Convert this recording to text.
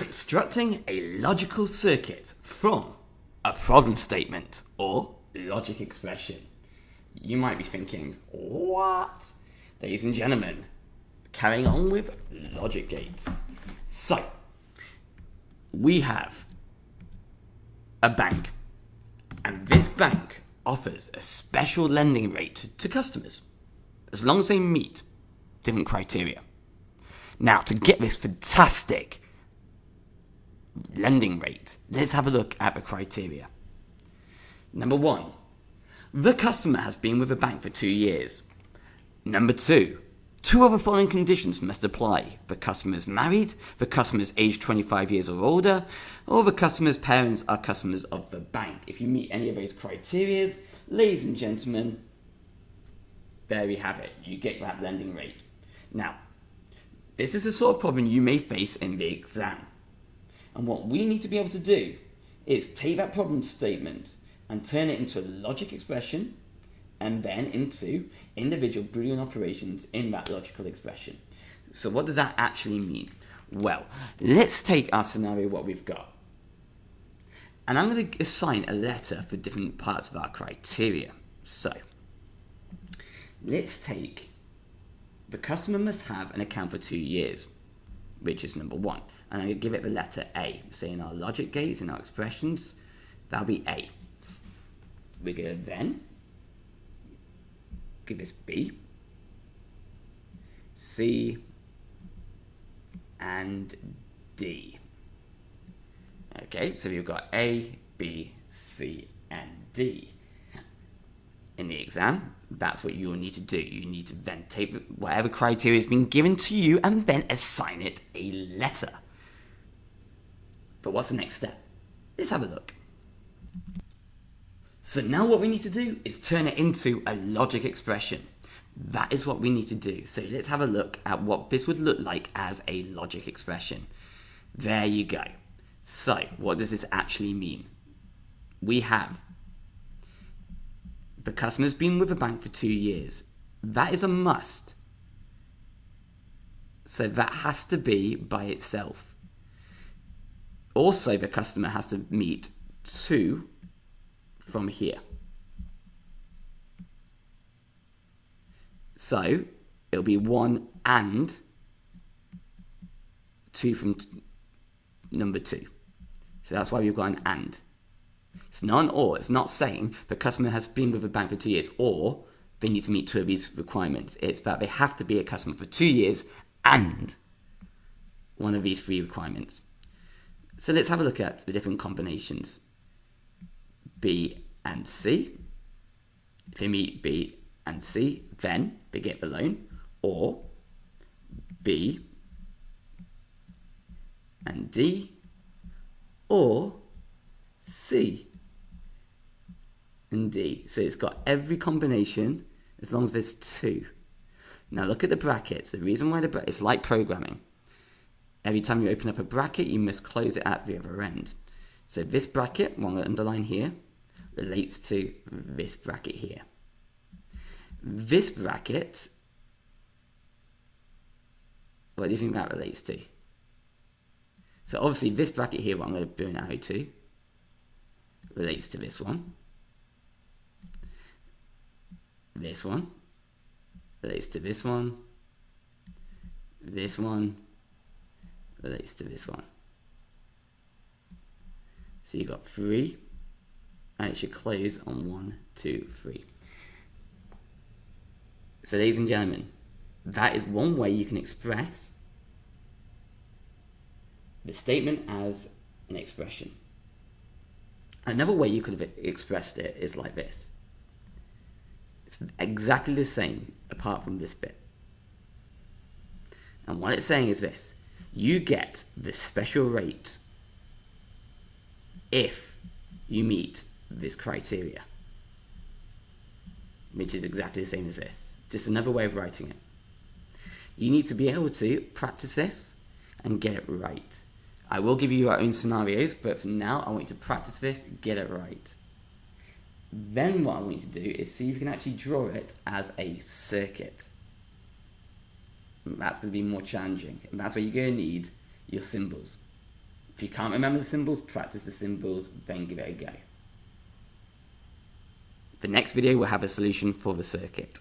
constructing a logical circuit from a problem statement or logic expression. You might be thinking, what? Ladies and gentlemen, carrying on with logic gates. So, we have a bank, and this bank offers a special lending rate to customers, as long as they meet different criteria. Now, to get this fantastic lending rate, let's have a look at the criteria. Number 1, the customer has been with the bank for 2 years. Number 2, 2 of the following conditions must apply. The customer is married, the customer is aged 25 years or older, or the customer's parents are customers of the bank. If you meet any of those criteria, ladies and gentlemen, there we have it. You get that lending rate. Now, this is the sort of problem you may face in the exam. And what we need to be able to do is take that problem statement and turn it into a logic expression and then into individual Boolean operations in that logical expression. So what does that actually mean? Well, let's take our scenario, what we've got. And I'm going to assign a letter for different parts of our criteria. So, let's take the customer must have an account for 2 years, which is number 1. And I'm going to give it the letter A. Say in our logic gates, in our expressions, that'll be A. We're going to then give this B, C, and D. Okay, so we've got A, B, C, and D. In the exam, that's what you'll need to do. You need to then take whatever criteria has been given to you and then assign it a letter. But what's the next step? Let's have a look. So now what we need to do is turn it into a logic expression. That is what we need to do. So let's have a look at what this would look like as a logic expression. There you go. So what does this actually mean? We have the customer's been with the bank for 2 years. That is a must. So that has to be by itself. Also, the customer has to meet 2 from here. So it'll be 1 and 2 from number 2. So that's why we've got an and. It's not an or. It's not saying the customer has been with the bank for 2 years or they need to meet 2 of these requirements. It's that they have to be a customer for 2 years and one of these 3 requirements. So let's have a look at the different combinations. B and C. If they meet B and C, then they get the loan. Or B and D. Or C and D. So it's got every combination as long as there's 2. Now look at the brackets. The reason why it's like programming. Every time you open up a bracket, you must close it at the other end. So this bracket, one underline here, relates to this bracket here. This bracket, what do you think that relates to? So obviously this bracket here, what I'm going to do an arrow to, relates to this one. This one relates to this one. This one relates to this one. So you've got 3, and it should close on 1, 2, 3. So ladies and gentlemen, that is one way you can express the statement as an expression. Another way you could have expressed it is like this. It's exactly the same apart from this bit. And what it's saying is this. You get the special rate if you meet this criteria, which is exactly the same as this. It's just another way of writing it. You need to be able to practice this and get it right. I will give you your own scenarios, but for now, I want you to practice this, get it right. Then what I want you to do is see if you can actually draw it as a circuit. That's going to be more challenging. And that's where you're going to need your symbols. If you can't remember the symbols, practice the symbols, then give it a go. The next video will have a solution for the circuit.